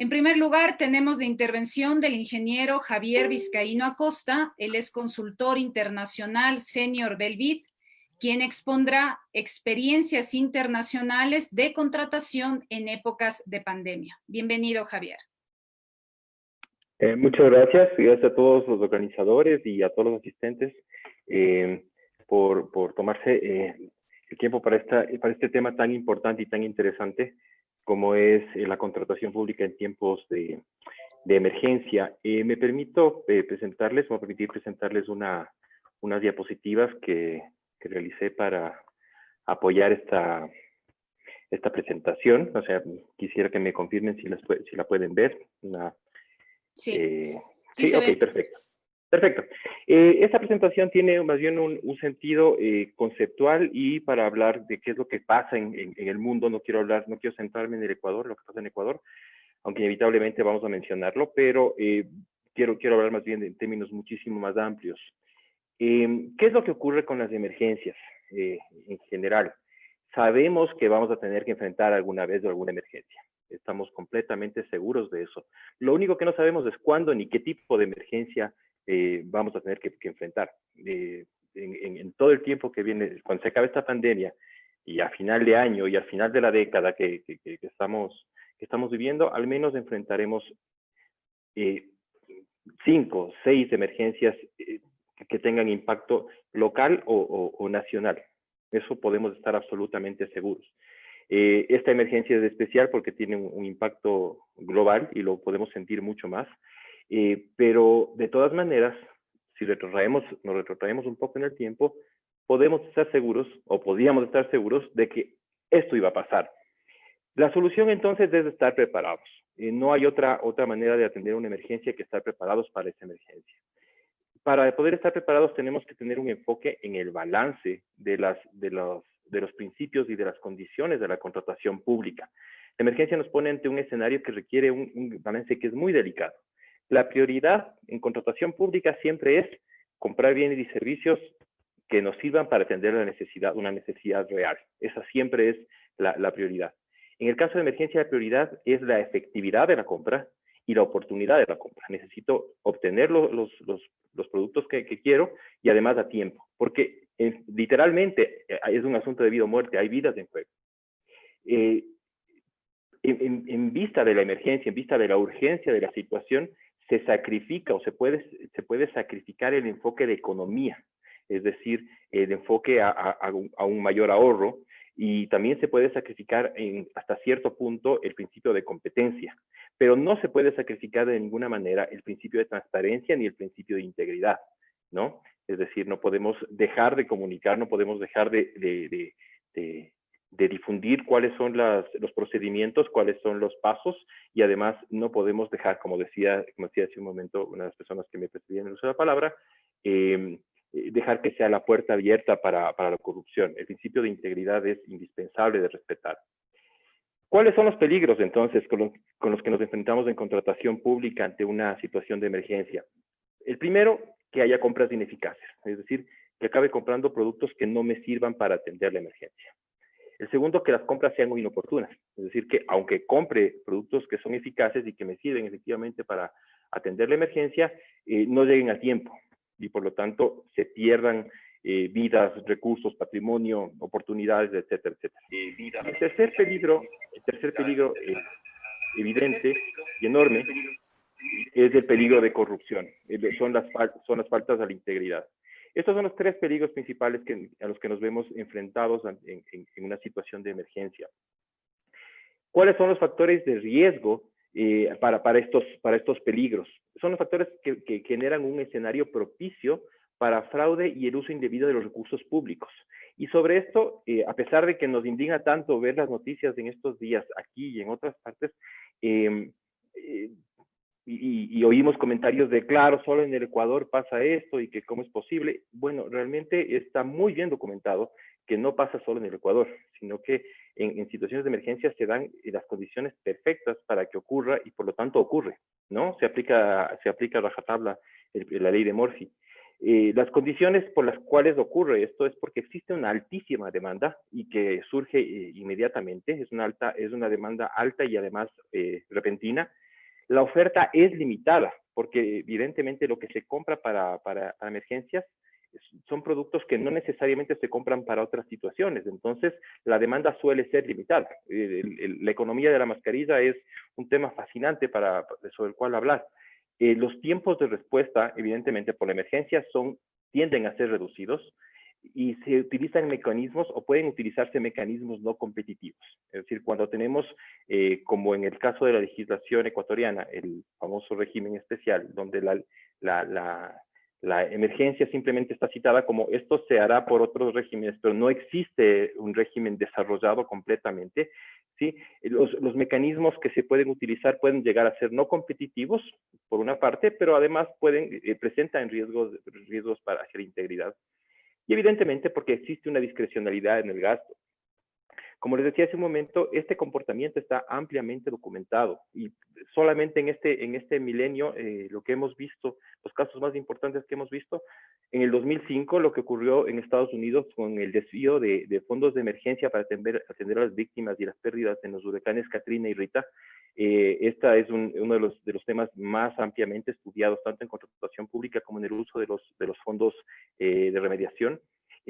En primer lugar, tenemos la intervención del ingeniero Javier Vizcaíno Acosta. Él es consultor internacional senior del BID, quien expondrá experiencias internacionales de contratación en épocas de pandemia. Bienvenido, Javier. Muchas gracias. Gracias a todos los organizadores y a todos los asistentes por tomarse el tiempo para este tema tan importante y tan interesante como es la contratación pública en tiempos de emergencia. Me permito permitir presentarles unas diapositivas que realicé para apoyar esta presentación. O sea, quisiera que me confirmen si la pueden ver. Sí, sí, ok, perfecto. Perfecto. Esta presentación tiene más bien un sentido conceptual y para hablar de qué es lo que pasa en el mundo. No quiero centrarme en el Ecuador, lo que pasa en Ecuador, aunque inevitablemente vamos a mencionarlo, pero quiero hablar más bien en términos muchísimo más amplios. ¿Qué es lo que ocurre con las emergencias en general? Sabemos que vamos a tener que enfrentar alguna vez alguna emergencia. Estamos completamente seguros de eso. Lo único que no sabemos es cuándo ni qué tipo de emergencia vamos a tener que enfrentar. En todo el tiempo que viene, cuando se acabe esta pandemia y a final de año y al final de la década que estamos viviendo, al menos enfrentaremos 5 o 6 emergencias que tengan impacto local o nacional. Eso podemos estar absolutamente seguros. Esta emergencia es especial porque tiene un impacto global y lo podemos sentir mucho más. Pero de todas maneras, si nos retrotraemos un poco en el tiempo, podemos estar seguros o podíamos estar seguros de que esto iba a pasar. La solución entonces es estar preparados. No hay otra manera de atender una emergencia que estar preparados para esa emergencia. Para poder estar preparados tenemos que tener un enfoque en el balance de los principios y de las condiciones de la contratación pública. La emergencia nos pone ante un escenario que requiere un balance que es muy delicado. La prioridad en contratación pública siempre es comprar bienes y servicios que nos sirvan para atender una necesidad real. Esa siempre es la prioridad. En el caso de emergencia, la prioridad es la efectividad de la compra y la oportunidad de la compra. Necesito obtener los productos que quiero y además a tiempo, porque literalmente es un asunto de vida o muerte, hay vidas en juego. En vista de la emergencia, en vista de la urgencia de la situación, se sacrifica o se puede sacrificar el enfoque de economía, es decir, el enfoque a un mayor ahorro, y también se puede sacrificar hasta cierto punto el principio de competencia, pero no se puede sacrificar de ninguna manera el principio de transparencia ni el principio de integridad, ¿no? Es decir, no podemos dejar de comunicar, no podemos dejar de difundir cuáles son los procedimientos, cuáles son los pasos, y además no podemos dejar, como decía hace un momento una de las personas que me precedían en el uso de la palabra, dejar que sea la puerta abierta para la corrupción. El principio de integridad es indispensable de respetar. ¿Cuáles son los peligros, entonces, con los que nos enfrentamos en contratación pública ante una situación de emergencia? El primero, que haya compras ineficaces, es decir, que acabe comprando productos que no me sirvan para atender la emergencia. El segundo, que las compras sean muy inoportunas, es decir, que aunque compre productos que son eficaces y que me sirven efectivamente para atender la emergencia, no lleguen a tiempo y por lo tanto se pierdan vidas, recursos, patrimonio, oportunidades, etcétera, etcétera. El tercer peligro evidente y enorme es el peligro de corrupción, son las faltas a la integridad. Estos son los 3 peligros principales a los que nos vemos enfrentados en una situación de emergencia. ¿Cuáles son los factores de riesgo para estos peligros? Son los factores que generan un escenario propicio para fraude y el uso indebido de los recursos públicos. Y sobre esto, a pesar de que nos indigna tanto ver las noticias en estos días aquí y en otras partes, y oímos comentarios de, claro, solo en el Ecuador pasa esto y que cómo es posible. Bueno, realmente está muy bien documentado que no pasa solo en el Ecuador, sino que en situaciones de emergencia se dan las condiciones perfectas para que ocurra y por lo tanto ocurre, ¿no? Se aplica a rajatabla la ley de Murphy. Las condiciones por las cuales ocurre esto es porque existe una altísima demanda y que surge inmediatamente, es una demanda alta y además repentina, La oferta es limitada, porque evidentemente lo que se compra para emergencias son productos que no necesariamente se compran para otras situaciones, entonces la demanda suele ser limitada. La economía de la mascarilla es un tema fascinante sobre el cual hablar. Los tiempos de respuesta, evidentemente, por la emergencia tienden a ser reducidos y se utilizan mecanismos o pueden utilizarse mecanismos no competitivos. Es decir, cuando tenemos, como en el caso de la legislación ecuatoriana, el famoso régimen especial, donde la emergencia simplemente está citada como esto se hará por otros regímenes, pero no existe un régimen desarrollado completamente, ¿sí? Los mecanismos que se pueden utilizar pueden llegar a ser no competitivos, por una parte, pero además presentan riesgos para la integridad. Y evidentemente porque existe una discrecionalidad en el gasto. Como les decía hace un momento, este comportamiento está ampliamente documentado y solamente en este milenio lo que hemos visto, los casos más importantes que hemos visto, en el 2005 lo que ocurrió en Estados Unidos con el desvío de fondos de emergencia para atender a las víctimas y las pérdidas en los huracanes Katrina y Rita. Esta es uno de los temas más ampliamente estudiados tanto en contratación pública como en el uso de los fondos de remediación.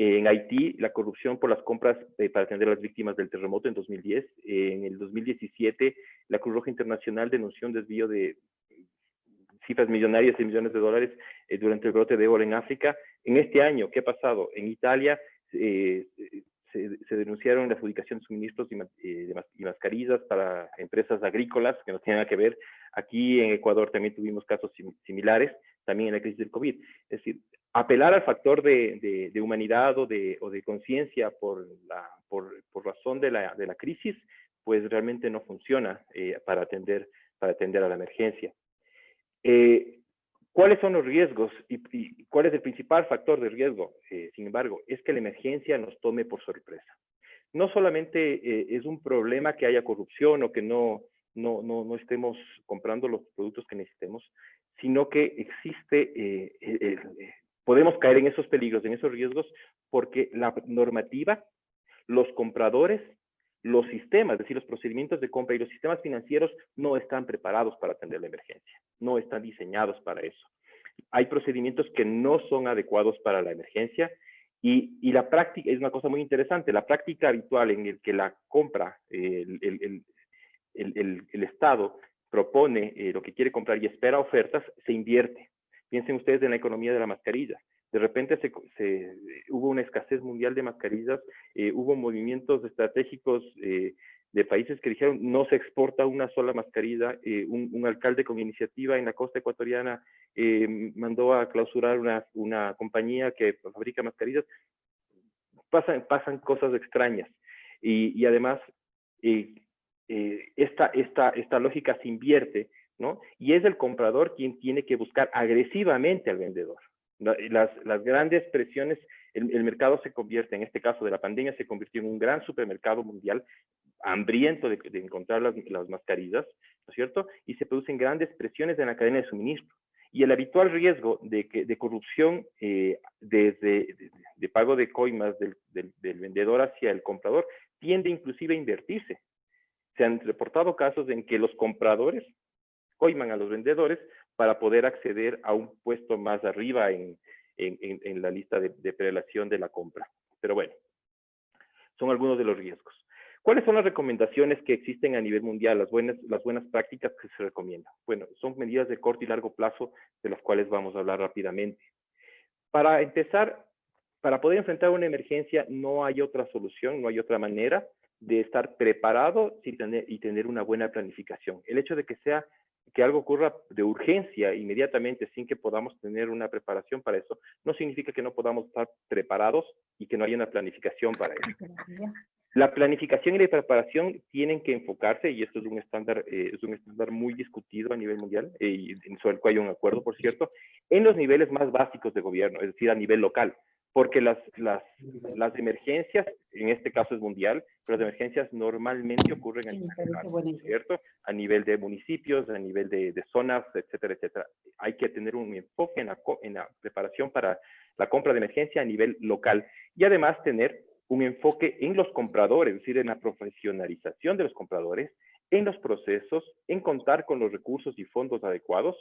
En Haití, la corrupción por las compras para atender a las víctimas del terremoto en 2010. En el 2017, la Cruz Roja Internacional denunció un desvío de cifras millonarias de millones de dólares durante el brote de ébola en África. En este año, ¿qué ha pasado? En Italia se denunciaron la adjudicación de suministros y mascarillas para empresas agrícolas que no tienen nada que ver. Aquí en Ecuador también tuvimos casos similares, también en la crisis del COVID. Es decir, apelar al factor de humanidad o de conciencia por razón de la crisis, pues realmente no funciona para atender a la emergencia. ¿Cuáles son los riesgos y cuál es el principal factor de riesgo? Sin embargo, es que la emergencia nos tome por sorpresa. No solamente es un problema que haya corrupción o que no estemos comprando los productos que necesitemos, sino que existe, podemos caer en esos peligros, en esos riesgos, porque la normativa, los compradores, los sistemas, es decir, los procedimientos de compra y los sistemas financieros no están preparados para atender la emergencia, no están diseñados para eso. Hay procedimientos que no son adecuados para la emergencia y la práctica es una cosa muy interesante. La práctica habitual en el que la compra, el Estado propone lo que quiere comprar y espera ofertas, se invierte. Piensen ustedes en la economía de la mascarilla. De repente hubo una escasez mundial de mascarillas, hubo movimientos estratégicos de países que dijeron no se exporta una sola mascarilla. Un alcalde con iniciativa en la costa ecuatoriana mandó a clausurar una compañía que fabrica mascarillas. Pasan cosas extrañas y además esta lógica se invierte, ¿no? Y es el comprador quien tiene que buscar agresivamente al vendedor. Las grandes presiones, el mercado se convierte, en este caso de la pandemia, se convirtió en un gran supermercado mundial hambriento de encontrar las mascarillas, ¿no es cierto? Y se producen grandes presiones en la cadena de suministro. Y el habitual riesgo de corrupción de pago de coimas del vendedor hacia el comprador tiende inclusive a invertirse. Se han reportado casos en que los compradores coiman a los vendedores para poder acceder a un puesto más arriba en la lista de prelación de la compra. Pero bueno, son algunos de los riesgos. ¿Cuáles son las recomendaciones que existen a nivel mundial, las buenas prácticas que se recomiendan? Bueno, son medidas de corto y largo plazo de las cuales vamos a hablar rápidamente. Para empezar, para poder enfrentar una emergencia no hay otra solución, no hay otra manera de estar preparado y tener una buena planificación. El hecho de que algo ocurra de urgencia inmediatamente sin que podamos tener una preparación para eso, no significa que no podamos estar preparados y que no haya una planificación para eso. La planificación y la preparación tienen que enfocarse, y esto es un estándar muy discutido a nivel mundial, y sobre el cual hay un acuerdo, por cierto, en los niveles más básicos de gobierno, es decir, a nivel local, porque las emergencias, en este caso es mundial, pero las emergencias normalmente ocurren a nivel local, ¿cierto? A nivel de municipios, a nivel de zonas, etcétera, etcétera. Hay que tener un enfoque en la preparación para la compra de emergencia a nivel local y además tener un enfoque en los compradores, es decir, en la profesionalización de los compradores, en los procesos, en contar con los recursos y fondos adecuados,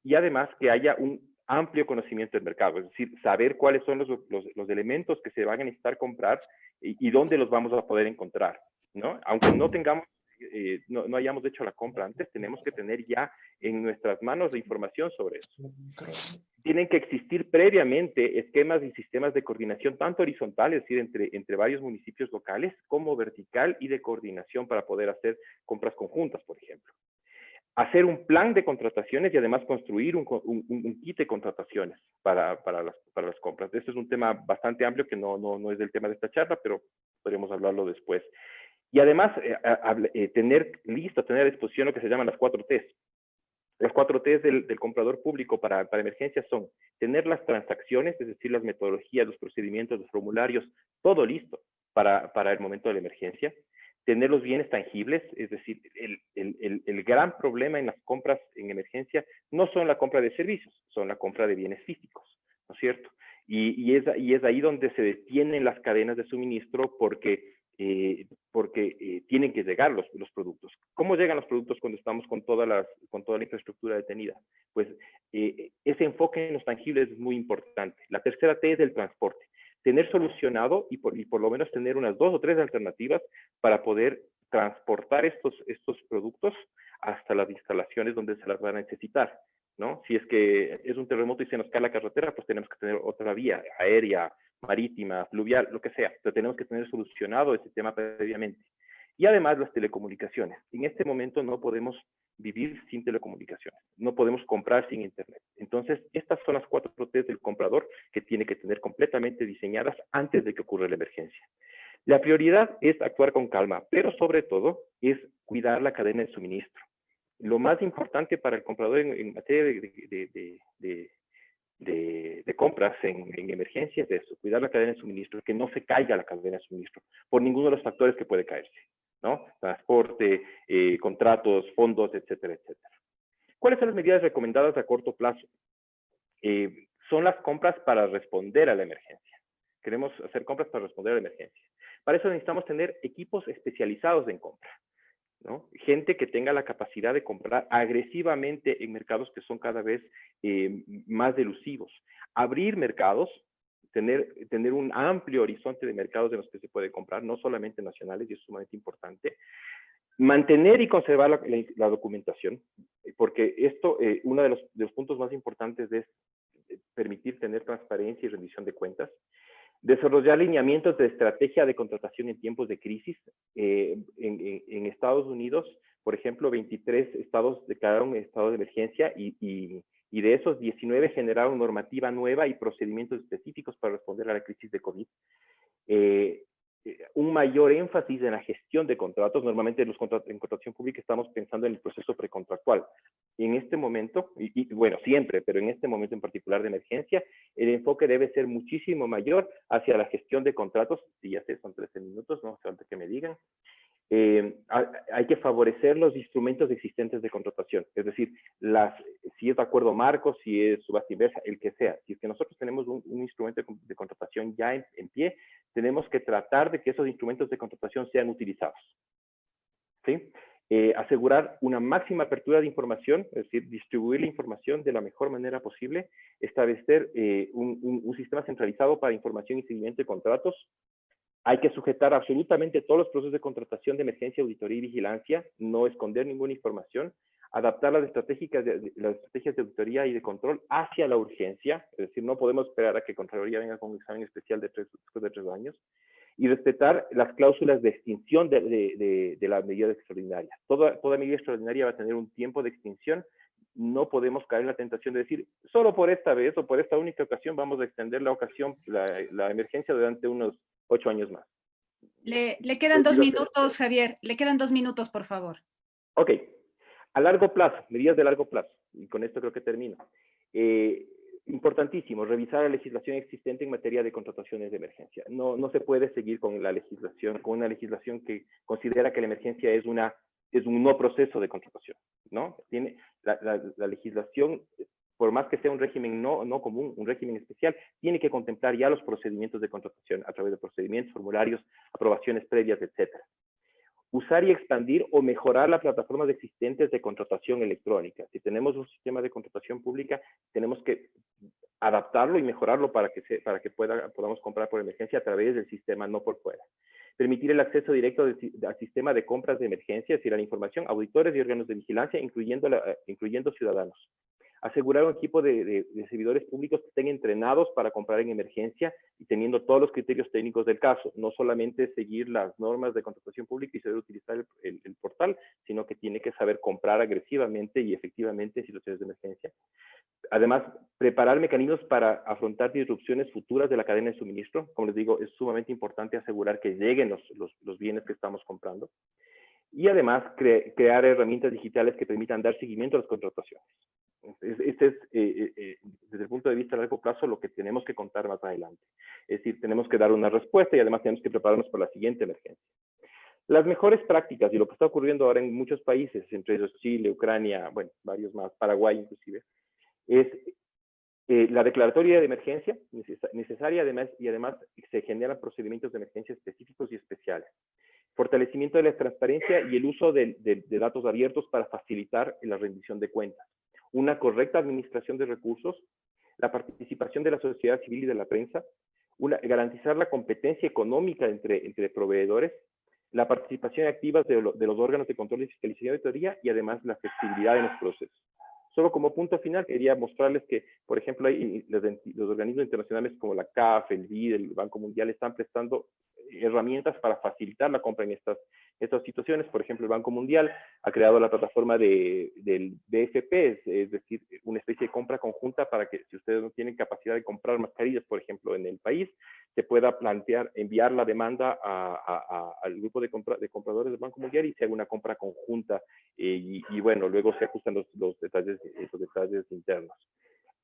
y además que haya un amplio conocimiento del mercado, es decir, saber cuáles son los elementos que se van a necesitar comprar y dónde los vamos a poder encontrar, ¿no? Aunque no tengamos, no hayamos hecho la compra antes, tenemos que tener ya en nuestras manos la información sobre eso. Tienen que existir previamente esquemas y sistemas de coordinación, tanto horizontal, es decir, entre varios municipios locales, como vertical y de coordinación para poder hacer compras conjuntas, por ejemplo. Hacer un plan de contrataciones y además construir un kit de contrataciones para las compras. Este es un tema bastante amplio que no es del tema de esta charla, pero podríamos hablarlo después. Y además, tener a disposición lo que se llaman las 4 Ts. Las 4 Ts del comprador público para emergencias son tener las transacciones, es decir, las metodologías, los procedimientos, los formularios, todo listo para el momento de la emergencia. Tener los bienes tangibles, es decir, el gran problema en las compras en emergencia no son la compra de servicios, son la compra de bienes físicos, ¿no es cierto? Y es ahí donde se detienen las cadenas de suministro porque tienen que llegar los productos. ¿Cómo llegan los productos cuando estamos con toda la infraestructura detenida? Pues ese enfoque en los tangibles es muy importante. La tercera T es el transporte. Tener solucionado y por lo menos tener unas 2 o 3 alternativas para poder transportar estos productos hasta las instalaciones donde se las van a necesitar, ¿no? Si es que es un terremoto y se nos cae la carretera, pues tenemos que tener otra vía aérea, marítima, fluvial, lo que sea, pero tenemos que tener solucionado ese tema previamente. Y además las telecomunicaciones. En este momento no podemos vivir sin telecomunicaciones, no podemos comprar sin internet. Entonces, estas son las 4 T's del comprador que tiene que tener completamente diseñadas antes de que ocurra la emergencia. La prioridad es actuar con calma, pero sobre todo es cuidar la cadena de suministro. Lo más importante para el comprador en materia de compras en emergencias es eso, cuidar la cadena de suministro, que no se caiga la cadena de suministro por ninguno de los factores que puede caerse, ¿no? Transporte, contratos, fondos, etcétera, etcétera. ¿Cuáles son las medidas recomendadas a corto plazo? Son las compras para responder a la emergencia. Queremos hacer compras para responder a la emergencia. Para eso necesitamos tener equipos especializados en compra, ¿no? Gente que tenga la capacidad de comprar agresivamente en mercados que son cada vez más elusivos. Abrir mercados, tener un amplio horizonte de mercados en los que se puede comprar, no solamente nacionales, y es sumamente importante. Mantener y conservar la documentación, porque esto, uno de los puntos más importantes es permitir tener transparencia y rendición de cuentas. Desarrollar lineamientos de estrategia de contratación en tiempos de crisis. En Estados Unidos, por ejemplo, 23 estados declararon estado de emergencia y de esos 19 generaron normativa nueva y procedimientos específicos para responder a la crisis de COVID. Un mayor énfasis en la gestión de contratos. Normalmente en contratación pública estamos pensando en el proceso precontractual. En este momento, y bueno, siempre, pero en este momento en particular de emergencia, el enfoque debe ser muchísimo mayor hacia la gestión de contratos. Y ya sé, son 13 minutos, no hace falta que me digan. Hay que favorecer los instrumentos existentes de contratación, es decir, si es de acuerdo marco, si es subasta inversa, el que sea. Si es que nosotros tenemos un instrumento de contratación ya en pie, tenemos que tratar de que esos instrumentos de contratación sean utilizados, ¿sí? Asegurar una máxima apertura de información, es decir, distribuir la información de la mejor manera posible, establecer un sistema centralizado para información y seguimiento de contratos. Hay que sujetar absolutamente todos los procesos de contratación de emergencia, auditoría y vigilancia, no esconder ninguna información, adaptar las estrategias de auditoría y de control hacia la urgencia, es decir, no podemos esperar a que Contraloría venga con un examen especial después de 3 años, y respetar las cláusulas de extinción de la medida extraordinaria. Toda medida extraordinaria va a tener un tiempo de extinción. No podemos caer en la tentación de decir, solo por esta vez o por esta única ocasión vamos a extender la emergencia durante unos 8 años más. Le quedan 2 minutos, Javier. Le quedan 2 minutos, por favor. Ok. A largo plazo, medidas de largo plazo. Y con esto creo que termino. Importantísimo, revisar la legislación existente en materia de contrataciones de emergencia. No se puede seguir con una legislación que considera que la emergencia es un no proceso de contratación, ¿no? La legislación, por más que sea un régimen no común, un régimen especial, tiene que contemplar ya los procedimientos de contratación a través de procedimientos, formularios, aprobaciones previas, etcétera. usar y expandir o mejorar las plataformas existentes de contratación electrónica. Si tenemos un sistema de contratación pública, tenemos que adaptarlo y mejorarlo para que podamos comprar por emergencia a través del sistema, no por fuera. Permitir el acceso directo al sistema de compras de emergencia, es decir, a la información, auditores y órganos de vigilancia, incluyendo ciudadanos. Asegurar un equipo de servidores públicos que estén entrenados para comprar en emergencia y teniendo todos los criterios técnicos del caso, no solamente seguir las normas de contratación pública y saber utilizar el portal, sino que tiene que saber comprar agresivamente y efectivamente en situaciones de emergencia. Además, preparar mecanismos para afrontar disrupciones futuras de la cadena de suministro. Como les digo, es sumamente importante asegurar que lleguen los bienes que estamos comprando. Y además, crear herramientas digitales que permitan dar seguimiento a las contrataciones. Este es, desde el punto de vista a largo plazo, lo que tenemos que contar más adelante. Es decir, tenemos que dar una respuesta y además tenemos que prepararnos para la siguiente emergencia. Las mejores prácticas y lo que está ocurriendo ahora en muchos países, entre ellos Chile, Ucrania, bueno, varios más, Paraguay inclusive, es la declaratoria de emergencia necesaria y además se generan procedimientos de emergencia específicos y especiales. Fortalecimiento de la transparencia y el uso de datos abiertos para facilitar la rendición de cuentas. Una correcta administración de recursos, la participación de la sociedad civil y de la prensa, garantizar la competencia económica entre proveedores, la participación activa de los órganos de control y fiscalización y auditoría y además la flexibilidad en los procesos. Solo como punto final, quería mostrarles que, por ejemplo, los organismos internacionales como la CAF, el BID, el Banco Mundial están prestando herramientas para facilitar la compra en estas situaciones. Por ejemplo, el Banco Mundial ha creado la plataforma del BFP, es decir, una especie de compra conjunta para que si ustedes no tienen capacidad de comprar mascarillas, por ejemplo, en el país, se pueda enviar la demanda al grupo de compradores del Banco Mundial y se haga una compra conjunta y bueno, luego se ajustan los detalles internos.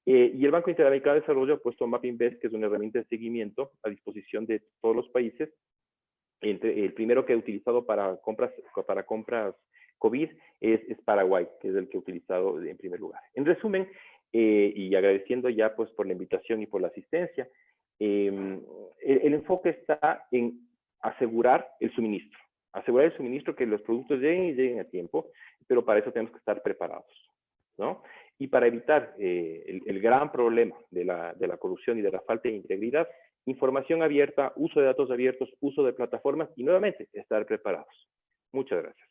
Y el Banco Interamericano de Desarrollo ha puesto MapInvest, que es una herramienta de seguimiento a disposición de todos los países. El primero que he utilizado para compras COVID es Paraguay, que es el que he utilizado en primer lugar. En resumen, y agradeciendo ya pues por la invitación y por la asistencia, el enfoque está en asegurar el suministro. Asegurar el suministro, que los productos lleguen y lleguen a tiempo, pero para eso tenemos que estar preparados, ¿no? Y para evitar el gran problema de la corrupción y de la falta de integridad, información abierta, uso de datos abiertos, uso de plataformas y nuevamente estar preparados. Muchas gracias.